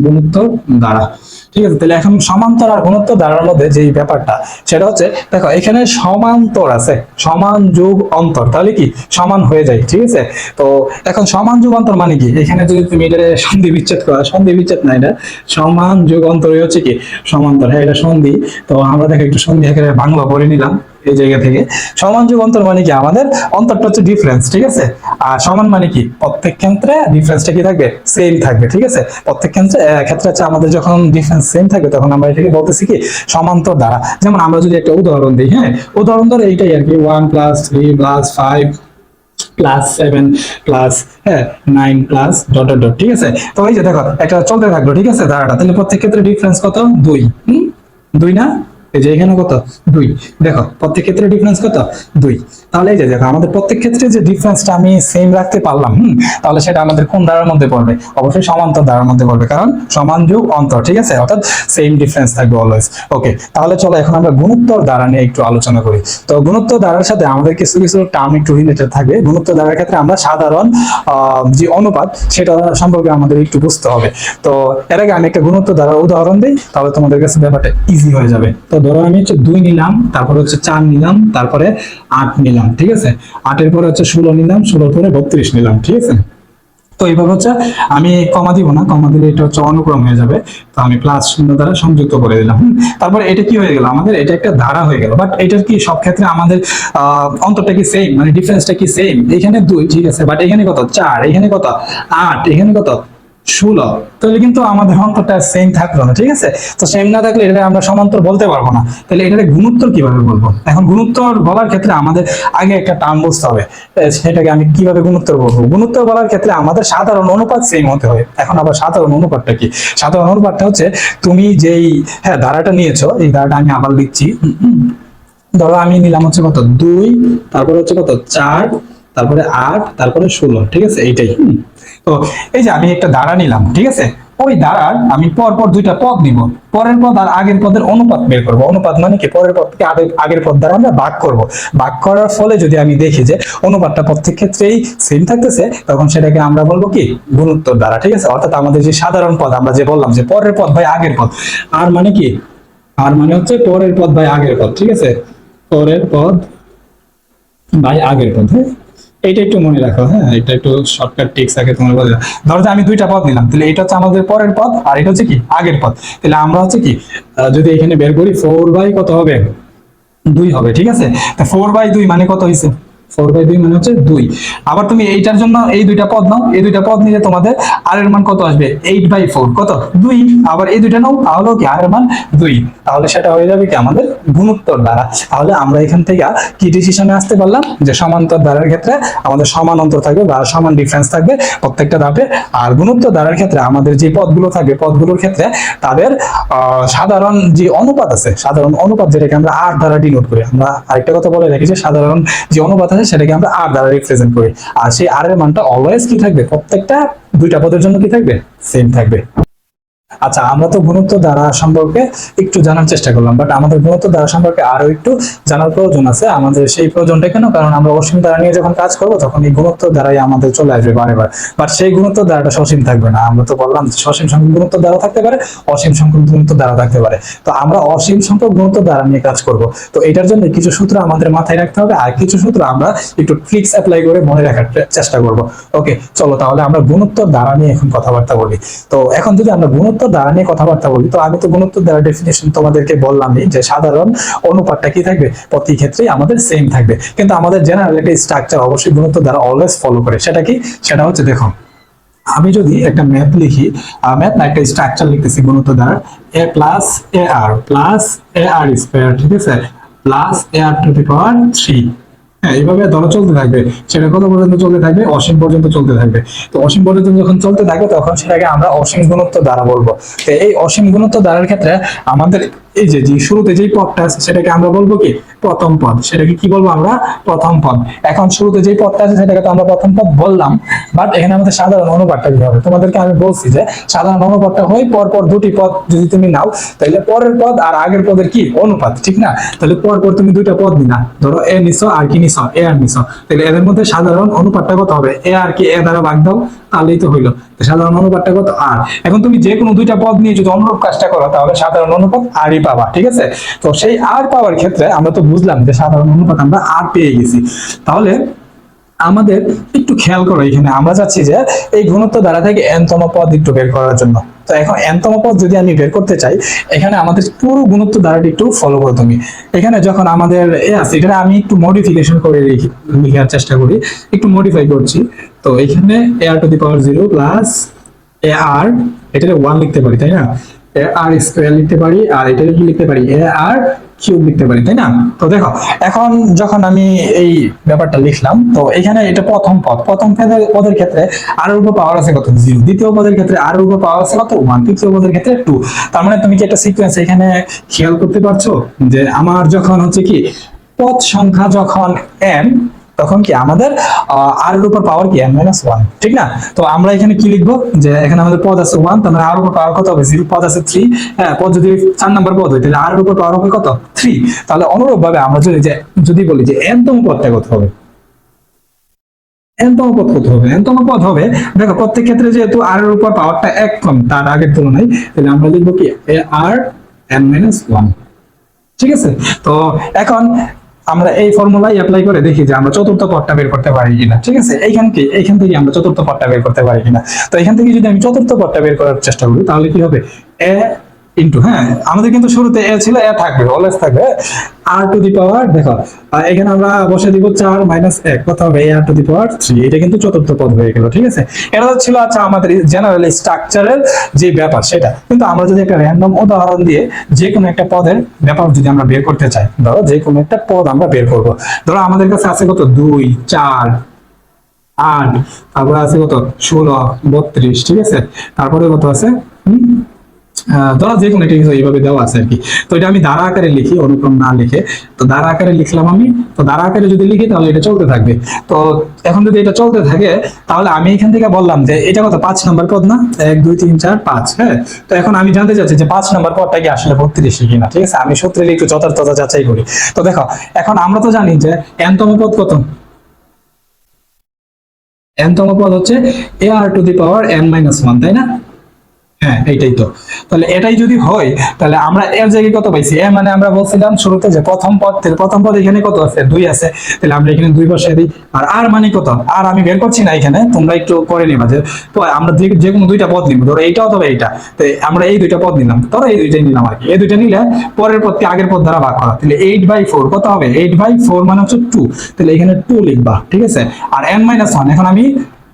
গুণোত্তর দ্বারা, ঠিক আছে। তাহলে এখন সমান্তর আর গুণোত্তর দ্বারার মধ্যে যে ব্যাপারটা সেটা হচ্ছে দেখো এখানে সমান্তর আছে, সমান যোগ অন্তর, তাহলে কি সমান হয়ে যায়, ঠিক আছে। তো এখন সমান যোগ অন্তর মানে কি, এখানে যদি তুমি এটা সন্ধি বিচ্ছেদ করো, সন্ধি বিচ্ছেদ না, এটা সমান যোগ অন্তর হচ্ছে কি সমান্তর, হ্যাঁ এটা সন্ধি। তো আমরা দেখো একটু সন্ধি আকারে বাংলা পড়ে নিলাম, এই জায়গা থেকে সমান যোগ অন্তর মানে কি আমাদের অন্তরটা হচ্ছে ডিফারেন্স, ঠিক আছে। আর সমান মানে কি প্রত্যেক ক্ষেত্রে ডিফারেন্সটা কি থাকবে, সেম থাকবে, ঠিক আছে। প্রত্যেক ক্ষেত্রে হচ্ছে আমাদের যখন ডিফারেন্স সেম থাকবে তখন আমরা এটাকে বলতেছি কি সমান্তর দ্বারা। যেমন আমরা যদি একটা উদাহরণ দিই, হ্যাঁ উদাহরণ ধরে এইটাই আর কি, 1 + 3 + 5 + 7 প্লাস হ্যাঁ 9 প্লাস ডট ডট ডট, ঠিক আছে। তো এই যে দেখো একটা চলতে থাকলো, ঠিক আছে ধারাটা, তাহলে প্রত্যেক ক্ষেত্রে ডিফারেন্স কত 2, 2 না, এই যে এখানে কত 2, দেখো প্রত্যেক ক্ষেত্রে ডিফারেন্স কত 2। তাহলে এই যে দেখো আমাদের প্রত্যেক ক্ষেত্রে যে ডিফারেন্সটা আমি সেম রাখতে পারলাম, তাহলে সেটা আমাদের কোন ধারার মধ্যে পড়বে, অবশ্যই সমান্তর ধারার মধ্যে পড়বে, কারণ সমান যোগ অন্তর, ঠিক আছে, অর্থাৎ সেম ডিফারেন্স থাকবে অলওয়েজ। ওকে, তাহলে চলো এখন আমরা গুণোত্তর ধারা নিয়ে একটু আলোচনা করি। তো গুণোত্তর ধারার সাথে আমাদের কিছু কিছু টার্ম একটু রিলেটেড থাকবে। গুণোত্তর ধারার ক্ষেত্রে আমরা সাধারণ যে অনুপাত সেটা সম্পর্কে আমাদের একটু বুঝতে হবে। তো এর আগে আমি একটা গুণোত্তর ধারার উদাহরণ দিই, তাহলে তোমাদের কাছে ব্যাপারটা ইজি হয়ে যাবে। তো ধরো আমি হচ্ছে 2 নিলাম, তারপরে হচ্ছে 4 নিলাম, তারপরে 8 নিলাম, ঠিক আছে। 8 এর পরে হচ্ছে 16 নিলাম, 16 পরে 32 নিলাম, ঠিক আছে। তো এইভাবে হচ্ছে আমি কমা দিব না, কমা দিলে এটা হচ্ছে অনুক্রম হয়ে যাবে। তো আমি প্লাস শূন্য দ্বারা সংযুক্ত করে দিলাম। তারপরে এটা কি হয়ে গেল, আমাদের এটা একটা ধারা হয়ে গেল। বাট এটার কি সব ক্ষেত্রে আমাদের অন্তরটা কি সেম, মানে ডিফারেন্সটা কি সেম? এখানে 2, ঠিক আছে, বাট এখানে কত 4, এখানে কত 8, এখানে কত 16, তাহলে কিন্তু আমাদের অন্তরটা সেম থাকলো না, ঠিক আছে। তো সেম না থাকলে এটা আমরা সমান্তর বলতে পারবো না। তাহলে এটাকে গুণোত্তর কিভাবে বলবো? এখন গুণোত্তর বলার ক্ষেত্রে আমাদের আগে একটা টার্ম বুঝতে হবে, সেটাকে আমি কিভাবে গুণোত্তর বলবো। গুণোত্তর বলার ক্ষেত্রে আমাদের সাধারণ অনুপাত সেম হতে হয়। এখন আবার সাধারণ অনুপাতটা কি? সাধারণ অনুপাতটা হচ্ছে তুমি যেই ধারাটা নিয়েছো, এই ধারাটা আমি আবার লিখছি। ধরো আমি নিলাম হচ্ছে কত 2, তারপরে হচ্ছে কত 4, তারপরে 8, তারপরে 16, ঠিক আছে, এইটাই। তো এই যে আমি একটা ধারা নিলাম, ঠিক আছে, ওই ধারার আমি পর পর দুইটা পদ নিব, পরের পদ আর আগের পদের অনুপাত বের করব। অনুপাত মানে কি, পরের পদকে আগের পদ দ্বারা আমরা ভাগ করব। ভাগ করার ফলে যদি আমি দেখি যে অনুপাতটা প্রত্যেক ক্ষেত্রেই সেম থাকতেছে, তখন সেটাকে আমরা বলবো কি গুণোত্তর দ্বারা, ঠিক আছে। অর্থাৎ আমাদের যে সাধারণ পদ, আমরা যে বললাম যে পরের পদ ভাই আগের পদ, আর মানে কি, আর মানে হচ্ছে পরের পদ ভাই আগের পদ, ঠিক আছে, পরের পদ ভাই আগের পদ। হ্যাঁ এইটা একটু মনে রাখো, হ্যাঁ এটা একটু শর্টকাট টিপস আগে তোমার বলে দিলাম। ধরো যে আমি দুইটা পদ নিলাম, তাহলে এটা হচ্ছে আমাদের পরের পদ আর এটা হচ্ছে কি আগের পদ। তাহলে আমরা হচ্ছে কি যদি এখানে বের করি 4/, কত হবে 2 হবে, ঠিক আছে। তা 4/2 মানে কত হয়েছে, 4/2 মানে হচ্ছে 2। আবার তুমি এইটার জন্য এই দুইটা পদ নাও, এই দুইটা পদ নিলে তোমাদের আর এর মান কত আসবে, 8/4 কত 2। আবার এই দুইটা নাও, তাহলে কি আর এর মান 2, তাহলে সেটা হয়ে যাবে কি আমাদের গুণোত্তর দ্বারা। তাহলে আমরা এখান থেকে কি ডিসিশনে আসতে পারলাম যে সমান্তর দ্বারার ক্ষেত্রে আমাদের সমান অন্তর থাকবে বা সমান ডিফারেন্স থাকবে প্রত্যেকটা ধাপে। আর গুণোত্তর দ্বারার ক্ষেত্রে আমাদের যে পদগুলো থাকবে, পদগুলোর ক্ষেত্রে তাদের সাধারণ যে অনুপাত আছে, সাধারণ অনুপাত যেটাকে আমরা আর দ্বারা ডিনোট করি। আমরা আরেকটা কথা বলে রাখি যে সাধারণ যে অনুপাত আছে সেটাকে আমরা আর দ্বারা রিপ্রেজেন্ট করি। আর সেই আর এর মানটা অলওয়েজ কি থাকবে, প্রত্যেকটা দুইটা পদের জন্য কি থাকবে, সেম থাকবে। আচ্ছা, আমরা তো গুণোত্তর দ্বারা সম্পর্কে একটু জানার চেষ্টা করলাম, বাট আমাদের গুণোত্তর দ্বারা সম্পর্কে আরো একটু জানার প্রয়োজন আছে। আমাদের সেই প্রয়োজনটা কেন, কারণ আমরা অসীম দ্বারা নিয়ে যখন কাজ করবো তখন এই গুণোত্তর দ্বারাই আমাদের চলে আসবে বারবার। বাট সেই গুণোত্তর দ্বারাটা সসীম থাকবে না। আমরা তো বললাম সসীম সংখ্যক গুণোত্তর দ্বারা থাকতে পারে, অসীম সংখ্যক গুণোত্তর দ্বারা থাকতে পারে। তো আমরা অসীম সংখ্যক গুণোত্তর দ্বারা নিয়ে কাজ করব। তো এটার জন্য কিছু সূত্র আমাদের মাথায় রাখতে হবে, আর কিছু সূত্র আমরা একটু ট্রিক্স অ্যাপ্লাই করে মনে রাখার চেষ্টা করব। ওকে, চলো তাহলে আমরা গুণোত্তর দ্বারা নিয়ে এখন কথাবার্তা বলি। তো এখন যদি আমরা গুণোত্তর দ্বারা নিয়ে কথাবার্তা বলি, তো আমি তো গুণোত্তর দ্বারা ডেফিনিশন তোমাদেরকে বললামই যে সাধারণ অনুপাতটা কি থাকবে, প্রতি ক্ষেত্রেই আমাদের সেম থাকবে। কিন্তু আমাদের জেনারেল একটা স্ট্রাকচার অবশ্যই গুণোত্তর দ্বারা অলওয়েজ ফলো করে। সেটা কি, সেটা হচ্ছে দেখো আমি যদি একটা ম্যাথ লিখি, ম্যাথ না একটা স্ট্রাকচার লিখতেছি গুণোত্তর দ্বারা, a plus a r plus a r square, ঠিক আছে, plus a R two the power 3। হ্যাঁ, এইভাবে ধরো চলতে থাকবে। সেটা কত পর্যন্ত চলতে থাকবে, অসীম পর্যন্ত চলতে থাকবে। তো অসীম পর্যন্ত যখন চলতে থাকবে তখন সেটাকে আমরা অসীম গুণোত্তর দ্বারা বলবো। তো এই অসীম গুণোত্তর দ্বারার ক্ষেত্রে আমাদের এই যে শুরুতে যেই পদটা আছে সেটাকে আমরা বলবো কি প্রথম পদ। সেটাকে কি বলবো আমরা, প্রথম পদ। এখন শুরুতে যেই পদটা আছে সেটাকে তো আমরা প্রথম পদ বললাম, বাট এখানে আমাদের সাধারণ অনুপাতটা কি হবে, তোমাদেরকে আমি বলছি যে সাধারণ অনুপাতটা হয় পরপর দুটি পদ যদি তুমি নাও, তাহলে পরের পদ আর আগের পদের কি অনুপাত, ঠিক না। তাহলে পরপর তুমি দুইটা পদ নিনা, ধরো এ নিছো আর কি নিছো, এ আর নিছো, তাহলে এদের মধ্যে সাধারণ অনুপাতটা কত হবে, এ আর কি এ দ্বারা ভাগ দাও, তাহলেই তো হইলো। সাধারণ অনুপাতটা কত আর। এখন তুমি যে কোনো দুইটা পদ নিয়ে যদি অনুরূপ কাজটা করো তাহলে সাধারণ অনুপাত আরই পাবা, ঠিক আছে। তো সেই আর পাওয়ার ক্ষেত্রে আমরা তো বুঝলাম যে সাধারণ অনুপাত আমরা আর পেয়ে গেছি। তাহলে আমাদের একটু খেয়াল করো, এখানে আমরা চাচ্ছি যে এই গুণোত্তর দ্বারা থেকে n তম পদ একটু বের করার জন্য। তো এখন nতম পদ যদি আমি বের করতে চাই, এখানে আমাদের পুরো গুণোত্তর ধারাটি একটু ফলো করো তুমি। এখানে যখন আমাদের এ আছে, এটা আমি একটু মডিফিকেশন করে লিখার চেষ্টা করি, একটু মডিফাই করছি। তো এখানে ar⁻0 প্লাস ar, এটাকে 1 লিখতে পারি তাই না, আর স্কয়ার লিখতে পারি, আর এটাকে কি লিখতে পারি, আর কিউব লিখতে পারি তাই না। তো দেখো এখন যখন আমি এই ব্যাপারটা লিখলাম, তো এখানে এটা প্রথম পদ, প্রথম পদের ক্ষেত্রে আর এর উপর পাওয়ার আছে কত 0, দ্বিতীয় পদের ক্ষেত্রে আর এর উপর পাওয়ার আছে কত 1, তৃতীয় পদের ক্ষেত্রে 2। তার মানে তুমি কি একটা সিকোয়েন্স এখানে খেয়াল করতে পারছো যে আমার যখন হচ্ছে কি পদ সংখ্যা যখন n, তখন কি আমাদের আর এর উপর পাওয়ার কি n-1, ঠিক না। তো আমরা এখানে কি লিখবো, যে এখানে আমাদের পদ আছে 1, তার মানে আর এর উপর পাওয়ার কত হবে 0, পদ আছে 3, হ্যাঁ পদ যদি 4 নাম্বার পদ হয় তাহলে আর এর উপর পাওয়ার হবে কত 3। তাহলে অনুরূপভাবে আমরা যদি বলি যে n-তম পদটা কত হবে, n-তম পদ কত হবে, n-তম পদ হবে, দেখো প্রত্যেক ক্ষেত্রে যেহেতু আর এর উপর পাওয়ারটা 1 কম তার আগের তুলনায়, তাহলে আমরা লিখবো কি আর n-1, ঠিক আছে। তো এখন আমরা এই ফর্মুলাই অ্যাপ্লাই করে দেখি যে আমরা চতুর্থ পদটা বের করতে পারি কিনা, ঠিক আছে। এইখান থেকে আমরা চতুর্থ পদটা বের করতে পারি কিনা। তো এখান থেকে যদি আমি চতুর্থ পদটা বের করার চেষ্টা করি, তাহলে কি হবে এ ইনটু, হ্যাঁ আমাদের কিন্তু শুরুতে এ ছিল, এ থাকবে, অলওয়েজ থাকবে r⁻, দেখো এখানে আমরা বসে দিব 4 - 1, কত হবে r⁻3, এটা কিন্তু চতুর্থ পদ হয়ে গেল, ঠিক আছে। এটা ছিল আচ্ছা আমাদের জেনারেল স্ট্রাকচারের যে ব্যাপার সেটা, কিন্তু আমরা যদি একটা র্যান্ডম উদাহরণ দিয়ে যে কোনো একটা পদের ব্যাপার যদি আমরা বের করতে চাই, ধরো যে কোনো একটা পদ আমরা বের করব, ধরো আমাদের কাছে আছে কত 2, 4, 8, তারপরে আছে কত 16, 32, ঠিক আছে, তারপরে কত আছে ধরো যে কোনো একটা কিছু এইভাবে দেওয়া আছে আর কি। তো এটা আমি ধারা আকারে লিখি, অনুক্রম না লিখে, তো ধারা আকারে লিখলাম আমি। তো ধারা আকারে যদি লিখি তাহলে এটা চলতে থাকবে। তো এখন যদি এটা চলতে থাকে, তাহলে আমি এখান থেকে বললাম যে এটা কত 5 নম্বর পদ না, 1 2 3 4 5, হ্যাঁ। তো এখন আমি জানতে চাচ্ছি যে 5 নম্বর পদটা কি আসলে 32 কিনা, ঠিক আছে। আমি সূত্রে একটু যথার্থতা যাচাই করি। তো দেখো এখন আমরা তো জানি যে n-তম পদ কত, n-তম পদ হচ্ছে ar⁻n-1, তাই না। হ্যাঁ এইটাই তো। তাহলে এটাই যদি হয়, তাহলে আমরা এর জায়গায় কত পাইছি, এ মানে আমরা বলছিলাম শুরুতে যে প্রথম পদ এখানে কত আছে 2 আছে, তাহলে আমরা এখানে 2 বসাই দিই। আর আর মানে কত, আর আমি বের করছি না এখানে, তোমরা একটু করে নিবা যে তো আমরা যে কোনো দুইটা পদ নিব, ধরো এইটা অথবা এইটা, তো আমরা এই দুইটা পদ নিলাম, ধরো এই দুইটাই নিলাম আর কি। এই দুইটা নিলে পরের পদকে আগের পদ দ্বারা ভাগ করা, তাহলে 8/4 কত হবে, 8/4 মানে হচ্ছে 2, তাহলে এখানে 2 লিখবা, ঠিক আছে। আর n-1 এখন আমি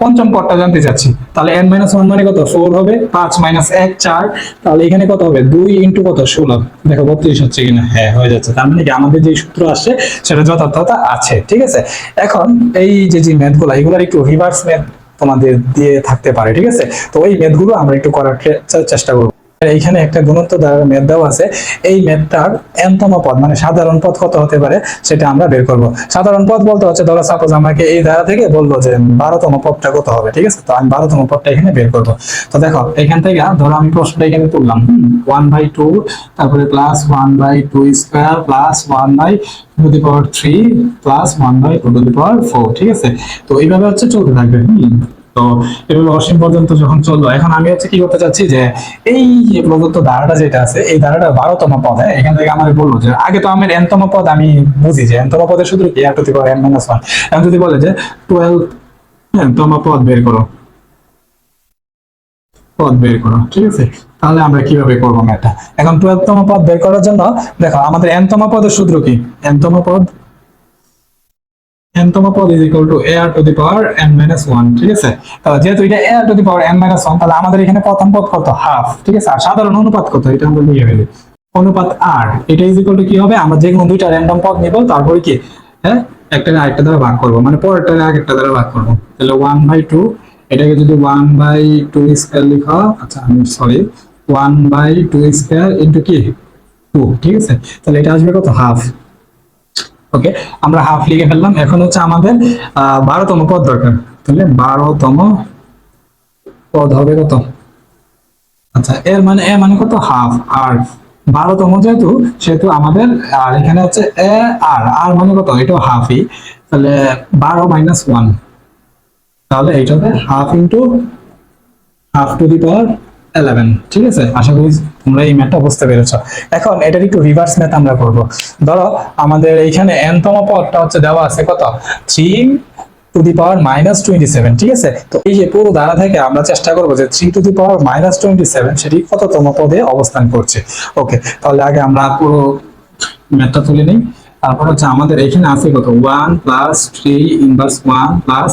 পঞ্চম পদটা জানতে চাচ্ছি, তাহলে n-1 মানে কত 4 হবে, 5 - 1 4, তাহলে এখানে কত হবে 2 ইনটু কত 16, দেখো 32 হচ্ছে কিনা, হ্যাঁ হয়ে যাচ্ছে। তার মানে কি আমাদের যে সূত্র আসছে সেটা যথার্থতা আছে, ঠিক আছে। এখন এই যে ম্যাথগুলো, এগুলোর একটু রিভার্স ম্যাথ তোমাদের দিয়ে থাকতে পারে, ঠিক আছে। তো এই ম্যাথগুলো আমরা একটু করার চেষ্টা করব। এইখানে একটা গুণোত্তর ধারার ম্যাথ দেওয়া আছে, এই ম্যাথটার n-তম পদ মানে সাধারণ পদ কত হতে পারে সেটা আমরা বের করব। সাধারণ পদ বলতে হচ্ছে, ধরো সাপোজ আমাকে এই ধারা থেকে বলবো যে 12তম পদটা কত হবে, ঠিক আছে। তো আমি 12তম পদটা এখানে বের করব। তো দেখো এখান থেকে ধরো আমি প্রশ্নটা এখানে তুললাম 1/2, তারপরে প্লাস 1/2² প্লাস 1/2³ প্লাস 1/2², ঠিক আছে। তো এইভাবে হচ্ছে চলতে থাকবে। তো এভাবে অসীম পর্যন্ত যখন চললো, এখন আমি হচ্ছে কি করতে চাচ্ছি যে এই যে প্রদত্ত ধারাটা যেটা আছে, এই ধারাটা 12তম পদ, এখান থেকে আমার বললো যে আগে তো আমার n-তম পদ আমি বুঝি যে n-তম পদের সূত্র কি r⁻n-1। এখন যদি বলে যে 12তম পদ বের করো, ঠিক আছে, তাহলে আমরা কিভাবে করবো ম্যাথটা। এখন 12তম পদ বের করার জন্য দেখো আমাদের n-তম পদের সূত্র কি, n-তম পদ is equal to ar⁻n-1, ঠিক আছে। তাহলে যেহেতু এটা ar⁻n-1, তাহলে আমাদের এখানে প্রথম পদ কত হাফ, ঠিক আছে। আর সাধারণ অনুপাত কত, এটা আমরা লিখে ফেলি, অনুপাত r, এটা ইজ ইকুয়াল টু কি হবে, আমরা যে কোনো দুইটা র্যান্ডম পদ নিব, তারপরে কি হ্যাঁ একটা আরেকটা দ্বারা ভাগ করব, মানে পরেরটা আরেকটা দ্বারা ভাগ করব। তাহলে 1/2, এটাকে যদি 1/2² লিখা, আচ্ছা আমি সরি 1/2² ইনটু কি 2, ঠিক আছে। তাহলে এটা আসবে কত হাফ। ওকে, আমরা হাফ লিখে ফেললাম। এখন হচ্ছে আমাদের 12তম পদ দরকার, তাহলে 12তম পদ হবে কত, আচ্ছা এর মানে এ মানে কত হাফ, আর 12তম যেহেতু সেহেতু আমাদের, আর এখানে হচ্ছে এ আর মানে কত, এটাও হাফই, তাহলে 12 - 1, তাহলে এইটা হবে হাফ ইনটু ½ 11, ঠিক আছে। আশা করি তোমরা এই ম্যাথটা বুঝতে পেরেছো। এখন এটার একটু রিভার্স ম্যাথ আমরা করব। ধরো আমাদের এইখানে n-তম পদটা হচ্ছে দেওয়া আছে কত 3, টু দি পাওয়ার -27, ঠিক আছে। তো এই যে পুরো ধারা থেকে আমরা চেষ্টা করবো যে 3 টু দি পাওয়ার -27 সেটি কততম পদে অবস্থান করছে। ওকে, তাহলে আগে আমরা পুরো ম্যাথটা তুলে নিই। তারপর হচ্ছে আমাদের এখানে আছে কত 1 plus 3 inverse 1 plus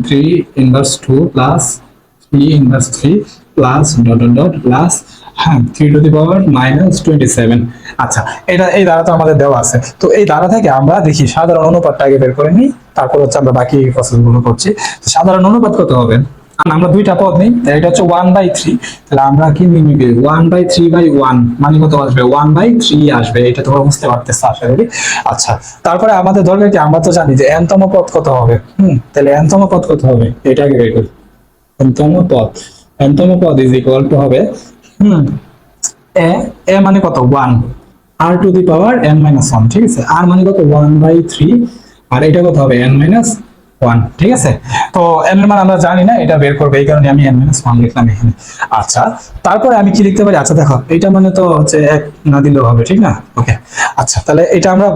3 inverse 2 plus 3 inverse 3 plus dot dot dot plus 3 to the power -27। আচ্ছা, এটা এই ধারা তো আমাদের দেওয়া আছে। তো এই ধারা থেকে আমরা দেখি সাধারণ অনুপাতটা আগে বের করে নিই, তারপর হচ্ছে আমরা বাকি প্রসেসগুলো করছি। তো সাধারণ অনুপাত কত হবে? আমরা দুইটা পদ নেই, এটা হচ্ছে 1/3। তাহলে আমরা কি নিব 1/3/1 মানে কত আসবে? 1/3 আসবে। এটা তোমরা বুঝতে পারতেছ আশা করি। আচ্ছা, তারপরে আমাদের দরকার কি? আমরা তো জানি যে n তম পদ কত হবে। তাহলে n তম পদ কত হবে এটা আগে বের করি। n তম পদ ইজ ইকুয়াল টু হবে a মানে কত 1 r two the power n-1, ঠিক আছে। r মানে কত 1/3 আর এটা কত হবে n-1, ঠিক আছে। তো n এর মান আমরা জানি না, এটা বের করবে, এই কারণে আমি n-1 লিখলাম এখানে। আচ্ছা, তারপরে আমি কি লিখতে পারি? আচ্ছা দেখো, এটা মানে তো হচ্ছে 1 না দিলেও হবে, ঠিক না? ওকে, আচ্ছা তাহলে এটা আমরা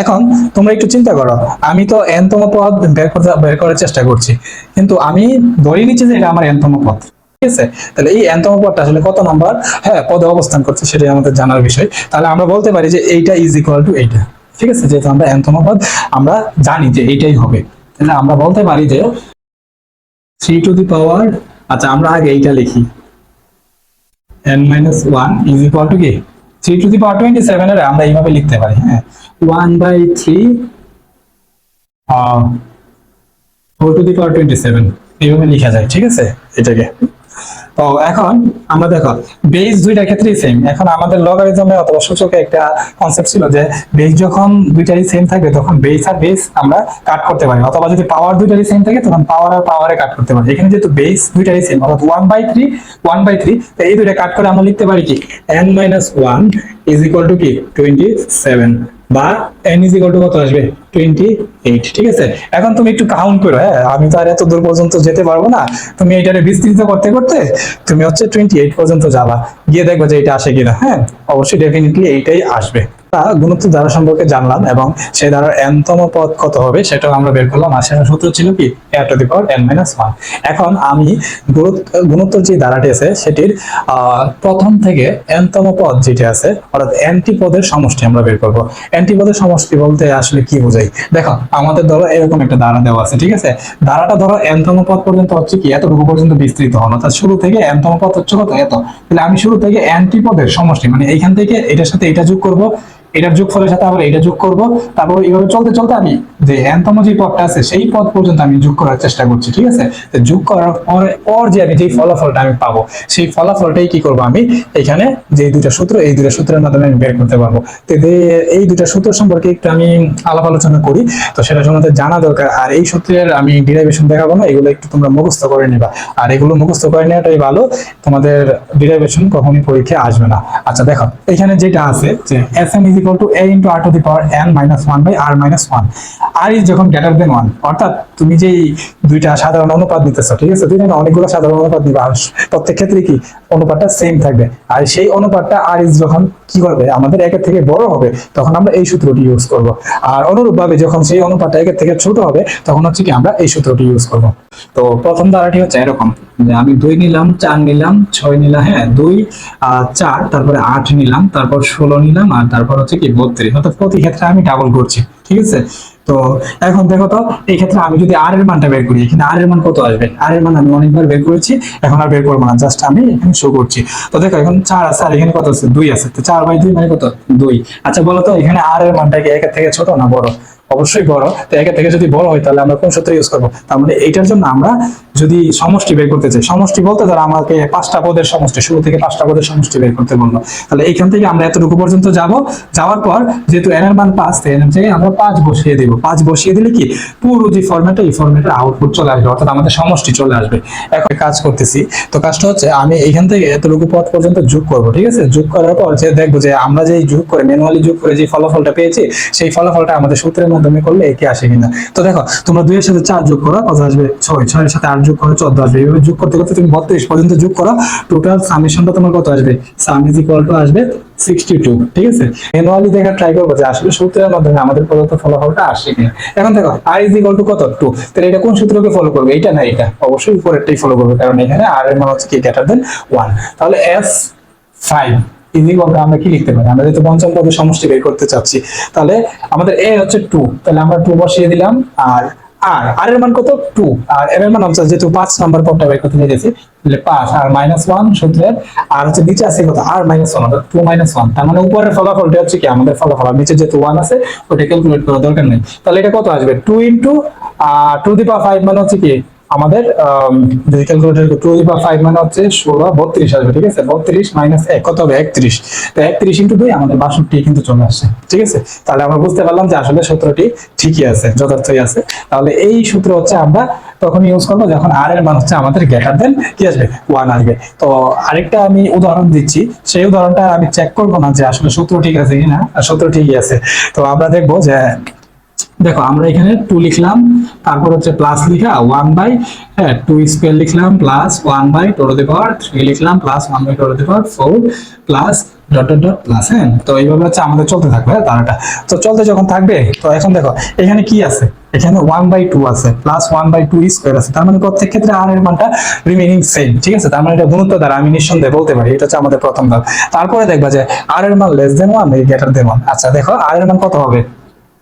এখন তোমরা একটু চিন্তা করো, আমি তো n তম পদ বের করার চেষ্টা করছি, কিন্তু আমি ধরে নিচ্ছি যে এটা আমার n তম পদ, ঠিক আছে। তাহলে এই n তম পদটা আসলে কত নাম্বার পদে অবস্থান করছে সেটাই আমাদের জানার বিষয়। তাহলে আমরা বলতে পারি যে এইটা ইজ ইকুয়াল টু এইটা, ঠিক আছে। যেহেতু আমরা n তম পদ আমরা জানি যে এইটাই হবে, তাহলে আমরা বলতে পারি যে 3 টু দি পাওয়ার, আচ্ছা আমরা আগে এইটা লিখি, n-1 ইজ ইকুয়াল টু কি 3 টু দি পাওয়ার 27 এর আমরা এইভাবে লিখতে পারি, 1/3 4 টু দি পাওয়ার 27 এইভাবে লেখা যায়, ঠিক আছে এটাকে। তো এখন আমরা দেখো বেস দুইটার ক্ষেত্রেই সেম। এখন আমাদের লগারিদমে অথবা সূচকে একটা কনসেপ্ট ছিল যে বেস যখন দুইটারই সেম থাকবে তখন বেস আর বেস আমরা কাট করতে পারি, অথবা যদি পাওয়ার দুইটারই সেম থাকে তখন পাওয়ার আর পাওয়ারে কাট করতে পারি। এখানে যেহেতু বেস দুইটারই সেম অর্থাৎ 1/3 তো এই দুইটা কাট করে আমরা লিখতে পারি কি n-1 ইজ ইকুয়াল টু কি 27 বা n ইজ ইকুয়াল টু কত আসবে 28, ঠিক আছে। এখন তুমি একটু কাউন্ট করো, আমি তো আর এত দূর পর্যন্ত যেতে পারবো না। তুমি এটারে বিস্তৃত করতে করতে তুমি হচ্ছে 28 পর্যন্ত যাবা, গিয়ে দেখবে যে এটা আসে কিনা। অবশ্যই ডেফিনেটলি এইটাই আসবে। গুণোত্তর ধারা সম্পর্কে জানলাম এবং সেই ধারার n তম পদ কত হবে সেটাও আমরা বের করলাম। আর সেটার সূত্র ছিল কি a two the power n-1। এখন আমি গুণোত্তর যে ধারাটি আছে সেটির প্রথম থেকে n তম পদ যেটা আছে অর্থাৎ nটি পদের সমষ্টি আমরা বের করব। nটি পদের সমষ্টি বলতে আসলে কি বোঝাই? দেখো আমাদের ধরো এরকম একটা ধারা দেওয়া আছে, ঠিক আছে। ধারাটা ধরো n তম পদ পর্যন্ত হচ্ছে কি এতটুকু পর্যন্ত বিস্তৃত হলো, অর্থাৎ শুরু থেকে n তম পদ হচ্ছে কত এত। তাহলে আমি শুরু থেকে nটি পদের সমষ্টি মানে এইখান থেকে এটার সাথে এটা যোগ করব, এটার যোগফলের সাথে আবার এটা যোগ করব, তারপর এইভাবে চলতে চলতে আমি যে n তম যে পদটা আছে সেই পদ পর্যন্ত আমি যোগ করার চেষ্টা করছি, ঠিক আছে। তো যোগ করার পর যে আমি যে ফলাফলটা আমি পাবো সেই ফলাফলটাই কি করব আমি এখানে যে দুইটা সূত্র এই দুইটা সূত্রের মাধ্যমে আমি বের করতে পারবো। তো এই দুইটা সূত্র সম্পর্কে একটু আমি আলাপ আলোচনা করি, তো সেটা তোমাদের জানা দরকার। আর এই সূত্রের আমি ডিরাইভেশন দেখাবো না, এগুলো একটু তোমরা মুখস্থ করে নিবা। আর এগুলো মুখস্থ করে নেওয়াটাই ভালো, তোমাদের ডিরাইভেশন কখনোই পরীক্ষায় আসবে না। আচ্ছা দেখো এখানে যেটা আছে যে Fn is equal to a into r to the power n-1 by r-1, r is যখন greater than 1, অর্থাৎ তুমি যে দুইটা সাধারণ অনুপাত নিতেছো, ঠিক আছে, দুইটা না অনেকগুলো সাধারণ অনুপাত নিবা, আর প্রত্যেক ক্ষেত্রে কি অনুপাতটা সেম থাকবে। আর সেই অনুপাতটা r is যখন কি করবে আমাদের একের থেকে বড় হবে তখন আমরা এই সূত্রটি ইউজ করব। আর অনুরূপভাবে যখন সেই অনুপাতটা একের থেকে ছোট হবে তখন হচ্ছে কি আমরা এই সূত্রটি ইউজ করব। তো প্রথম ধারাটি হচ্ছে এরকম যে আমি 2 নিলাম, 4 নিলাম, 6 নিলাম, 2 4 তারপরে 8 নিলাম, তারপর 16 নিলাম, আর তারপর হচ্ছে কি 32, অর্থাৎ প্রতি ক্ষেত্রে আমি ডাবল করছি, ঠিক আছে। তো এখন দেখো তো এই ক্ষেত্রে আমি যদি r এর মানটা বের করি, এখানে r এর মান কত আসবে? r এর মান আমি অনেকবার বের করেছি, এখন আর বের করবো না, জাস্ট আমি এখানে শো করছি। তো দেখো এখন 4 আছে আর এখানে কত আছে 2 আছে, তো 4/2 মানে কত 2। আচ্ছা বলো তো এখানে r এর মানটা কি একের থেকে ছোট না বড়? অবশ্যই বড়। তো একের থেকে যদি বড় হয় তাহলে আমরা কোন সূত্র ইউজ করব? তার মানে এইটার জন্য আমরা যদি সমষ্টি বের করতে চাই, সমষ্টি বলতে ধর আমাকে 5টা পদের সমষ্টি, শুরু থেকে 5টা পদের সমষ্টি বের করতে বললো, তাহলে এইখান থেকে আমরা এতটুকু পর্যন্ত যাব। যাওয়ার পর যেহেতু n এর মান 5, তাই n এর জায়গায় আমরা 5 বসিয়ে দেব। 5 বসিয়ে দিলে কি পুরো যে ফরম্যাটে এই ফরম্যাটের আউটপুট চলে আসবে, অর্থাৎ আমাদের সমষ্টি চলে আসবে। এখন কাজ করতেছি, তো কাজটা হচ্ছে আমি এইখান থেকে এতটুকু পদ পর্যন্ত যোগ করব, ঠিক আছে। যোগ করার পর যে দেখবো যে আমরা যে যোগ করে ম্যানুয়ালি যোগ করে যে ফলাফলটা পেয়েছি সেই ফলাফলটা আমাদের সূত্রের মাধ্যমে করলে একে আসে কিনা। তো দেখো তোমরা 2 এর সাথে 4 যোগ করো, কত আসবে? 6, 6 এর সাথে 8 যোগ করো 14 আসবে। এইভাবে যোগ করতে করতে তুমি 32 পর্যন্ত যোগ করো, টোটাল সামেশনটা তোমার কত আসবে? সাম ইজ ইকুয়াল টু আসবে 62। ঠিক আছে, ম্যানুয়ালি দেখা ট্রাই করবো যে আসলে সূত্রের মাধ্যমে আমাদের প্রদত্ত ফলাফলটা আসে কিনা। এখন দেখো আর ইজ ইকুয়াল টু কত? 2। তাহলে এটা কোন সূত্রকে ফলো করবে? এটা না এটা, অবশ্যই উপরেরটাই ফলো করবে, কারণ এখানে আর এর মান হচ্ছে কি গ্রেটার দেন 1। তাহলে S5 ইজি বলতে আমরা কি লিখতে পারি? আমরা যেহেতু পঞ্চম পদের সমষ্টি বের করতে চাচ্ছি, তাহলে আমাদের এ হচ্ছে 2, তাহলে আমরা 2 বসিয়ে দিলাম। আর আর এর মান কত? 2। আর এর মান হচ্ছে যেহেতু 5 নাম্বার পদটা বের করতে চাইছি, তাহলে 5 আর -1 সূত্রের, আর হচ্ছে নিচে আছে কত? আর -1 অর্থাৎ 2 -1। তার মানে উপরের ফলাফলটা হচ্ছে কি আমাদের ফলাফল, আর নিচে যেহেতু 1 আছে ওটা ক্যালকুলেট করার দরকার নেই। তাহলে এটা কত আসবে? 2 ইনটু 2 দি পাওয়ার 5 মানে হচ্ছে কি আমাদের যদি ক্যালকুলেটর 2 দি পাওয়ার 5 মানে হচ্ছে 16 32 আসবে। ঠিক আছে, 32 মাইনাস 1 কত হবে? 31। তো 31 ইনটু 2 আমাদের 62 কিন্তু চলে আসছে। ঠিক আছে, তাহলে আমরা বুঝতে পারলাম যে আসলে সূত্রটি ঠিকই আছে, যথার্থই আছে। তাহলে এই সূত্র হচ্ছে আমরা তখন ইউজ করবো যখন আর এর মান হচ্ছে আমাদের গ্রেটার দেন কি আসবে? 1 আসবে। তো আরেকটা আমি উদাহরণ দিচ্ছি, সেই উদাহরণটা আমি চেক করবো না যে আসলে সূত্র ঠিক আছে কিনা, সূত্র ঠিকই আছে। তো আমরা দেখবো যে দেখো আমরা এখানে 2 লিখলাম, তারপর হচ্ছে প্লাস লিখা 1 বাই 2 স্কয়ার লিখলাম, plus 1 by 2 to the power 3 লিখলাম, plus 1 by 2 to the power 4, plus dot dot dot plus. হ্যাঁ, তো এইভাবে হচ্ছে আমাদের চলতে থাকবে ধারাটা। তো চলতে যখন থাকবে, তো এখন দেখো এখানে কি আছে? এখানে 1 বাই 2 আছে, প্লাস 1 বাই 2 স্কয়ার আছে। তার মানে প্রত্যেক ক্ষেত্রে আর এর মানটা রিমেইনিং সেম। ঠিক আছে, তার মানে এটা গুণিত দ্বারা আমি নিঃসন্দেহে বলতে পারি এটা হচ্ছে আমাদের প্রথম ধাপ। তারপরে দেখবা যে আর এর মান লেস দেন 1 গ্রেটার দেন 1। আচ্ছা দেখো আর এর মান কত হবে?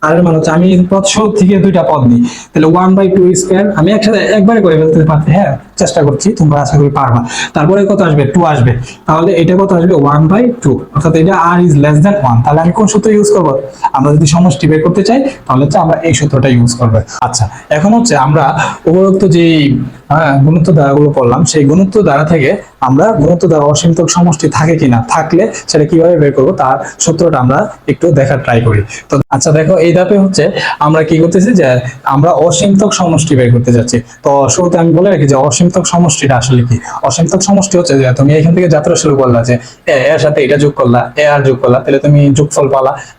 আর এর মান হচ্ছে আমি পদ শুরু থেকে দুইটা পদ নিই, তাহলে 1 বাই 2 স্কয়ার আমি একসাথে একবারে করে ফেলতে পারছি। হ্যাঁ, চেষ্টা করছি, তোমরা আশা করি পারবা। তারপরে কত আসবে? 2 আসবে। তাহলে এটা কত আসবে? 1 বাই 2, অর্থাৎ এটা আর ইজ লেস দ্যান 1। তাহলে আমি কোন সূত্র ইউজ করব? আমরা যদি সমষ্টি বের করতে চাই তাহলে হচ্ছে আমরা এই সূত্রটা ইউজ করব। আচ্ছা, এখন হচ্ছে আমরা উপরোক্ত যে গুণিত দ্বারাগুলো পড়লাম, সেই গুণিত দ্বারা থেকে আমরা গুণিত দ্বারা অসীমতক সমষ্টি থাকে কিনা, থাকলে সেটা কিভাবে বের করব তার সূত্রটা আমরা একটু দেখার ট্রাই করি। তো আচ্ছা দেখো এই ধাপে হচ্ছে আমরা কি করতেছি যে আমরা অসীমতক সমষ্টি বের করতে যাচ্ছি। তো শুরুতে আমি বলে রাখি যে অসীমতক সমষ্টিটা আসলে কি। অসীমতক সমষ্টি হচ্ছে যে তুমি এখান থেকে যাত্রা শুরু করলা, যে এর সাথে এটা যোগ করলা, এ আর যোগ করলা, তাহলে তুমি যোগফল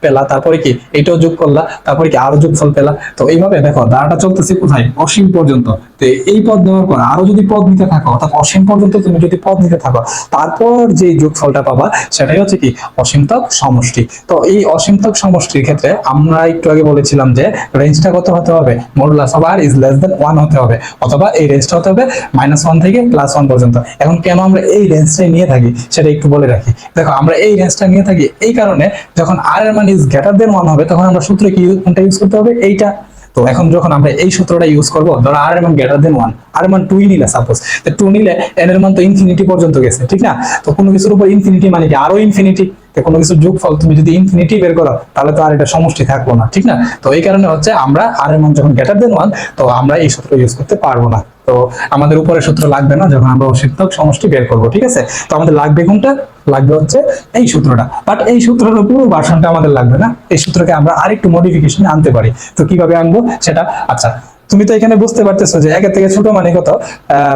পেলা, তারপরে কি এটাও যোগ করলা, তারপরে কি আরো যোগফল পেলা। তো এইভাবে দেখো ধারাটা চলতেছে কোথায়? অসীম পর্যন্ত। তো এই পদ নেওয়ার পর আরো যদি পদ নিতে থাকো, অর্থাৎ অসীম পর্যন্ত তুমি যদি পদ নিতে থাকো, তারপর যে যোগফলটা পাবা সেটাই হচ্ছে কি অসীমতক সমষ্টি। তো এই অসীমতক সমষ্টির ক্ষেত্রে আমরা একটু আগে বলেছিলাম যে রেঞ্জটা কত হতে হবে? Modulus of r is less than 1 হতে হবে, অথবা এই রেঞ্জটা হতে হবে -1 থেকে +1 পর্যন্ত। এখন কেন আমরা এই রেঞ্জটাই নিয়ে থাকি সেটা একটু বলে রাখি। দেখো আমরা এই রেঞ্জটা নিয়ে থাকি এই কারণে, যখন আর এর মান ইজ গ্রেটার দেন 1 হবে তখন আমরা সূত্রে কি কোনটা ইউজ করতে হবে? এইটা। তো এখন যখন আমরা এই সূত্রটা ইউজ করব, ধরো আর এর মান গ্রেটার দেন 1, আর এর মান 2 নিলে সাপোজ, তো 2 নিলে n এর মান তো ইনফিনিটি পর্যন্ত গেছে, ঠিক না? তো কোনো কিছুর উপর ইনফিনিটি মানে কি আরো ইনফিনিটি। তো কোনো কিছুর যোগফল তুমি যদি ইনফিনিটি বের করো তাহলে তো আর এটা সমষ্টি থাকলো না, ঠিক না? তো এই কারণে হচ্ছে আমরা আর এর মান যখন গ্রেটার দেন 1, তো আমরা এই সূত্র ইউজ করতে পারবো না। তো আমাদের উপরে সূত্র লাগবে না যখন আমরা অসীমতক সমষ্টি বের করব, ঠিক আছে? তো আমাদের লাগবে কোনটা? লাগবে হচ্ছে এই সূত্রটা। বাট এই সূত্রের পুরো ভার্সনটা আমাদের লাগবে না, এই সূত্রকে আমরা আরেকটু মডিফিকেশন আনতে পারি। তো কিভাবে আনবো সেটা, আচ্ছা তুমি তো এখানে বুঝতে পারতেছো যে একের থেকে ছোট মানে কত,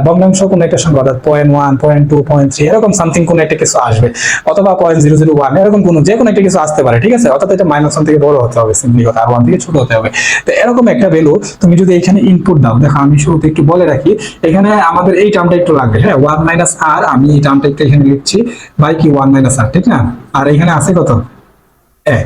ভগ্নাংশ কোন একটা সংখ্যা, অর্থাৎ 0.1 0.2 0.3 এরকম সামথিং কোন একটা কিছু আসবে, অথবা 0.001 এরকম কোন যে কোনো একটা কিছু আসতে পারে, ঠিক আছে? অর্থাৎ এটা -1 থেকে বড় হতে হবে, সিম্পলি কথা, আর 1 থেকে ছোট হতে হবে। তো এরকম একটা ভ্যালু তুমি যদি এখানে ইনপুট দাও, দেখো আমি শুরুতে একটু বলে রাখি, এখানে আমাদের এই টার্মটা একটু লাগবে। হ্যাঁ, 1 - r, আমি এই টার্মটা একটু এখানে লিখছি বাই কি 1 - r, ঠিক না? আর এখানে আছে কত? এ।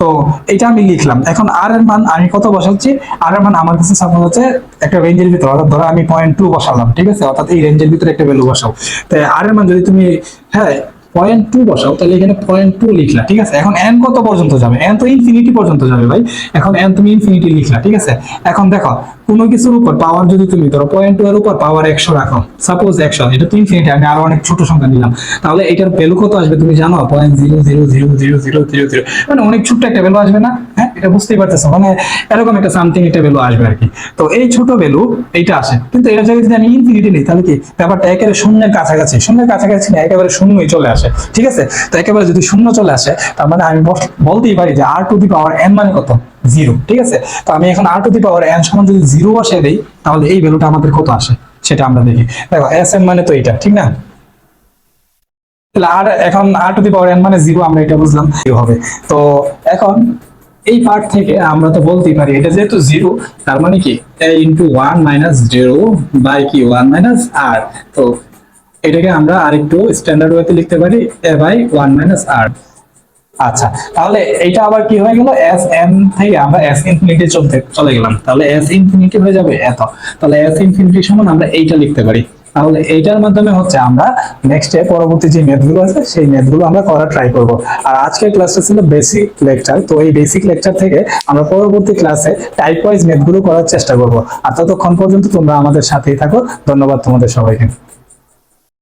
তো এটা আমি লিখলাম। এখন আর এর মান আমি কত বসাচ্ছি? আর এর মান আমার কাছে সাপোজ হচ্ছে একটা রেঞ্জের ভিতরে, অর্থাৎ ধরো আমি 0.2 বসালাম, ঠিক আছে? অর্থাৎ এই রেঞ্জের ভিতরে একটা ভ্যালু বসাও। তো আর এর মান যদি তুমি 0.2 বসাও, তাহলে এখানে 0.2 লিখলা, ঠিক আছে? এখন n কত পর্যন্ত যাবে? n তো ইনফিনিটি পর্যন্ত যাবে ভাই। এখন n তুমি ইনফিনিটি লিখলা, ঠিক আছে? এখন দেখো কোনো কিছুর উপর পাওয়ার যদি তুমি ধরো 0.2 এর উপর পাওয়ার 100 রাখো, সাপোজ 100, এটা তো ইনফিনিটি, আমি আরো অনেক ছোট সংখ্যা নিলাম, তাহলে এটার ভ্যালু কত আসবে তুমি জানো? 0.0000000, মানে অনেক ছোট্ট একটা ভ্যালু আসবে না? হ্যাঁ, এটা বুঝতেই পারতেছো, মানে এরকম একটা সামথিং একটা ভ্যালু আসবে আর কি। তো এই ছোট ভ্যালু এইটা আসে, কিন্তু এটা যদি আমি ইনফিনিটি নিই তাহলে কি ব্যাপারটা একেবারে শূন্যের কাছাকাছি, শূন্যের কাছাকাছি না, একেবারে শূন্যই চলে আসে, ঠিক আছে? তো একেবারে যদি শূন্য চলে আসে, তার মানে আমি বলতেই পারি যে r two the power n মানে কত? 0, ঠিক আছে? তো আমি এখন r two the power n সমান যদি 0 বসিয়ে দেই, তাহলে এই ভ্যালুটা আমাদের কত আসে সেটা আমরা দেখি। দেখো sn মানে তো এটা, ঠিক না? তাহলে এখন r two the power n মানে 0, আমরা এটা বুঝলাম 0 হবে। তো এখন এই পার্ট থেকে আমরা তো বলতেই পারি এটা যেহেতু জিরো, তার মানে কি a into one minus zero by কি ওয়ান মাইনাস আর। তো এটাকে আমরা আরেকটু স্ট্যান্ডার্ড ওয়েতে লিখতে পারি a by one minus r. আচ্ছা, তাহলে এইটা আবার কি হয়ে গেল, এস এন থেকে আমরা এস ইনফিনিটি চলে গেলাম, তাহলে এস ইনফিনিটি হয়ে যাবে এত। তাহলে এস ইনফিনিটি সমান আমরা এইটা লিখতে পারি। তাহলে এইটার মাধ্যমে হচ্ছে আমরা নেক্সটে পরবর্তী যে মেথগুলো আছে সেই মেথগুলো আমরা করা ট্রাই করব। আর আজকের ক্লাসটা ছিল বেসিক লেকচার, তো এই বেসিক লেকচার থেকে আমরা পরবর্তী ক্লাসে টাইপ ওয়াইজ মেথগুলো করার চেষ্টা করব। আর ততক্ষণ পর্যন্ত তোমরা আমাদের সাথেই থাকো। ধন্যবাদ তোমাদের সবাইকে।